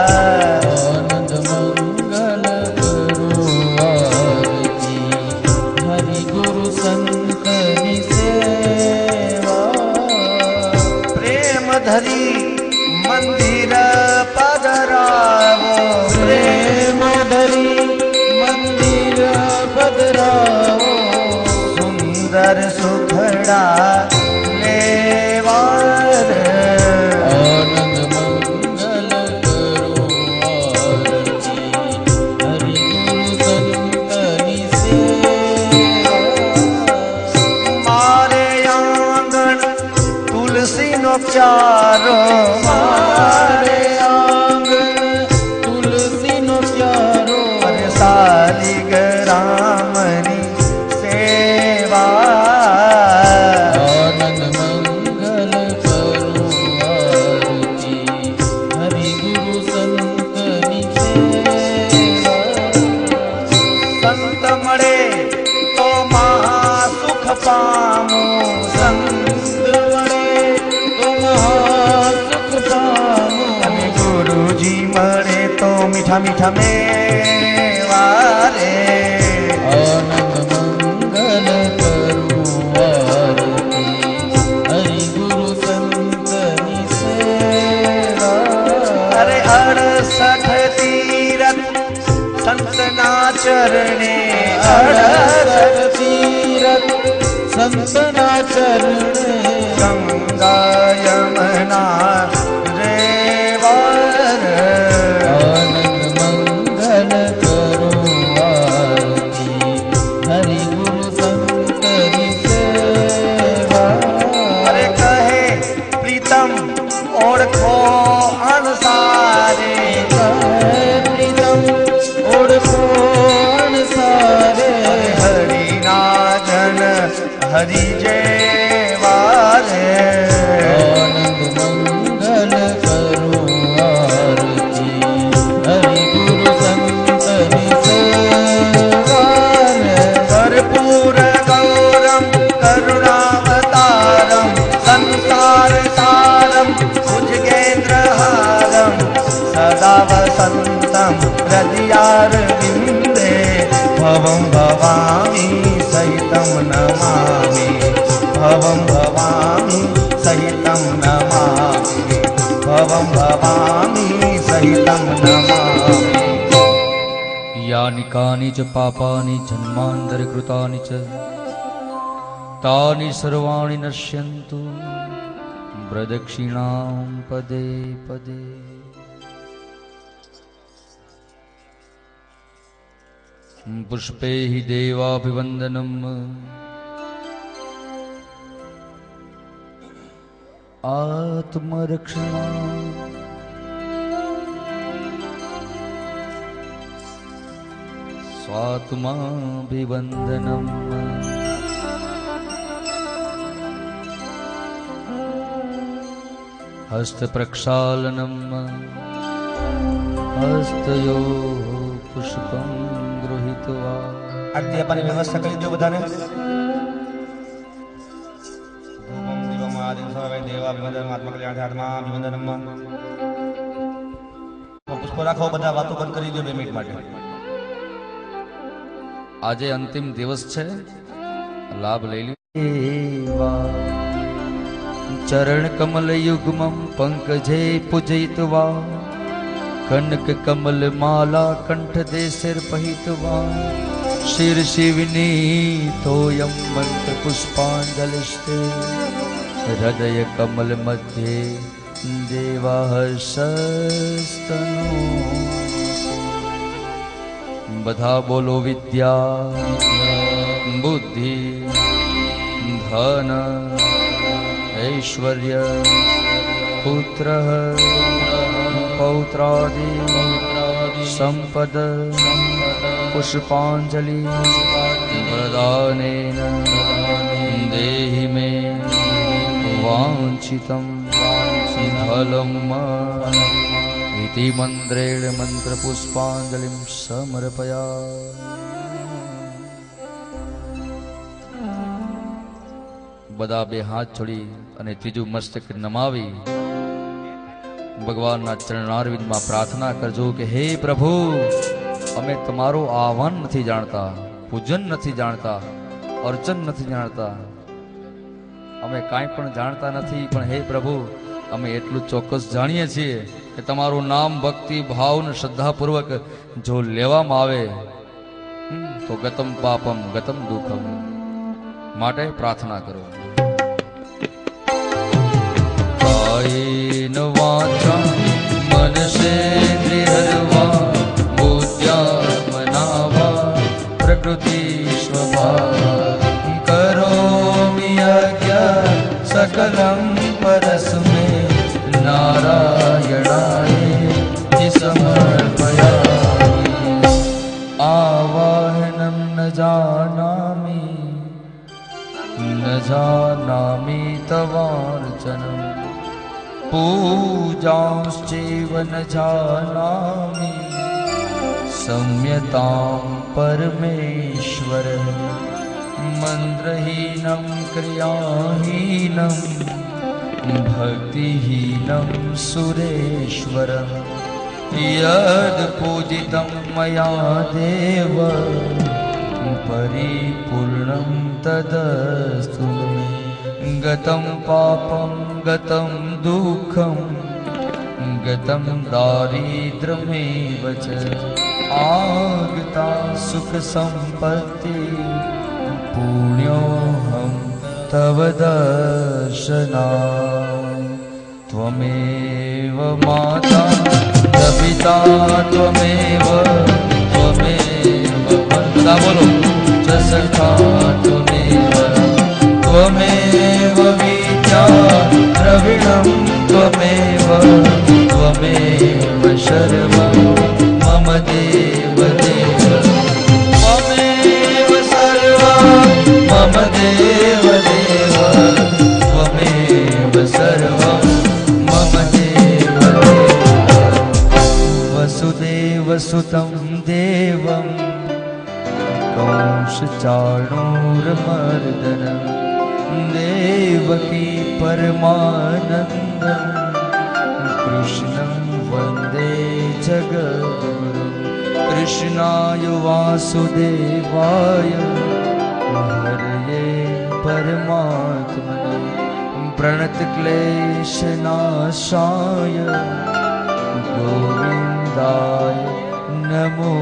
आनंद मंगल करो आरती हरि गुरु संतनि सेवा प्रेम धरी मंदिर पधरावो प्रेम धरी मंदिर पधरावो सुंदर सुखड़ा लेवार आनंद मंगल करो आरती हरि गुरु संतनि सेवा मारे आंगण तुलसी नो प्यारो मारे आंगण तुलसी नो प्यारो अरे शालिग्रामनी सेवा आनंद मंगल करो आरती हरि गुरु संतनि सेवा संत मळे तो महासुख पामो संत वड़े तो महासुख पामो अरे गुरुजी मळे तो मीठा मीठा मेवा रे आनंद मंगल करो आरती हरि गुरु संतनि सेवा अरे 68 तीरथ संतना चरणे 68 तीरथ संतना चरणे गंगा यमुना रेवार आनंद मंगल करो आरती हरि गुरु संतनि सेवा अरे कहे प्रीतम ओळखो अनुसारे प्रीतम ओढ़ो सारे हरि नाजन हरि जेवारे आनंद मंगल करो आरती हरि गुरु संतनि सेवा कर्पूर गौरम करुणावतारम संसार सारम भुजगेन्द्रहारम सदा वसंतम हृदयारविंदे भवं भवामि सहितं नमामि भवं भवामि सहितं नमामि भवं भवामि सहितं नमामि यानि कानि च पापानि जन्मान्तरकृतानि च तानि सर्वाणि नश्यन्तु प्रदक्षिणां पदे पदे पुष्पे हि देवाभिवन्दनम् आत्मरक्षणा स्वात्माभिवन्दनम् हस्तप्रक्षालनम् हस्तयोः पुष्पं गृहीत्वा आरती अपनी व्यवस्था कर दो बधाने धूपम दीपम आदि सर्वे देवाभिवंदनम आत्मा कल्याण आत्मा अभिवंदनम पुष्प राखो बधा वातो बंद કરી દો 2 મિનિટ માટે આજે અંતિમ દિવસ છે લાભ લઈ લ્યો चरण कमल युग्मं पंकजे पूजयित्वा कनक कमल माला कंठ दे सिर पहित्वा शीर्षि विनीतोऽयं मंत्र पुष्पांजलिस्ते हृदय कमल मध्ये देवाहर्षस्तनो बधा बोलो विद्या बुद्धि धन ऐश्वर्य पुत्र पौत्रादि संपद पुष्पांजलि प्रदानेन देहि मे वाञ्छितं फलम् इति मंत्रेण मंत्र पुष्पांजलिं समर्पयामि। બધા બે હાથ છોડી અને ત્રીજું મસ્તક નમાવી ભગવાનના ચરણારવિંદમાં પ્રાર્થના કરજો કે હે પ્રભુ, અમે તમારું આહવાન નથી જાણતા, પૂજન નથી જાણતા, અર્ચન નથી જાણતા, અમે કાંઈ પણ જાણતા નથી, પણ હે પ્રભુ, અમે એટલું ચોક્કસ જાણીએ છીએ કે તમારું નામ ભક્તિ ભાવ અને શ્રદ્ધાપૂર્વક જો લેવામાં આવે તો ગતમ પાપમ ગતમ દુઃખમ. માટે પ્રાર્થના કરો. કાયેન વાચા મનસેન્દ્રિયર્વા બુદ્ધ્યાત્મના પ્રકૃતિ સ્વભાવ કરોમિ યજ્ઞ સકલં પરસ્મે નારાયણાય સમર્પયામિ. આવાહનમ ન જાનામિ તવાર્ચનમ પૂજાંશ્ચૈવ ન જાનામિ सम्यतां परमेश्वर. मंत्रहीनं क्रियाहीनं भक्तिहीनं सुरेश्वर. यद् पूजितं मया देव परिपूर्णं तदस्तु मे. गतं पापं गतं दुःखं गतं दारिद्र्यमेव च आगता सुख संपत्ति पुण्योऽहं तव दर्शना. त्वमेव माता पिता त्वमेव वंदा बोलो च सखा त्वमेव त्वमेव विद्या द्रविणं त्वमेव त्वमेव सर्वं मम देव देव. त्वमेव सर्वं मम देव देव. त्वमेव सर्वं मम देव देव. वसुदेव सुतं देवं कंसचाणूरमर्दनं देवकी परमानन्दं कृष्णं वन्दे जगद्गुरुं. कृष्णाय वासुदेवाय हरये परमात्मने प्रणतक्लेशनाशाय गोविन्दाय नमो